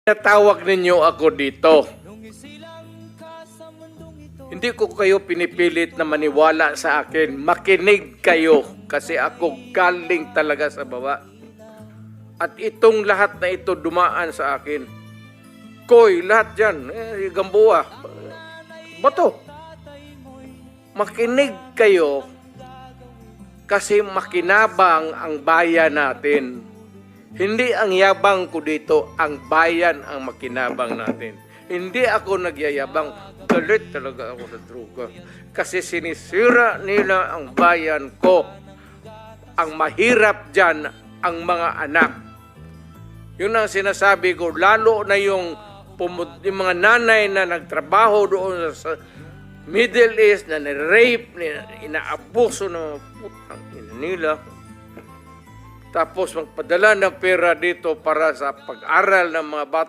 Natawag ninyo ako dito. Hindi ko kayo pinipilit na maniwala sa akin. Makinig kayo kasi ako galing talaga sa baba. At itong lahat na ito dumaan sa akin. Koy, lahat yan. Gamboa. Bato. Makinig kayo kasi makinabang ang bayan natin. Hindi ang yabang ko dito, ang bayan ang makinabang natin. Hindi ako nagyayabang, galit talaga ako sa droga. Kasi sinisira nila ang bayan ko. Ang mahirap dyan, ang mga anak. Yun ang sinasabi ko, lalo na yung mga nanay na nagtrabaho doon sa Middle East, na ni-rape, inaabuso ng mga putang ina nila. Tapos magpadala ng pera dito para sa pag-aral ng mga bata.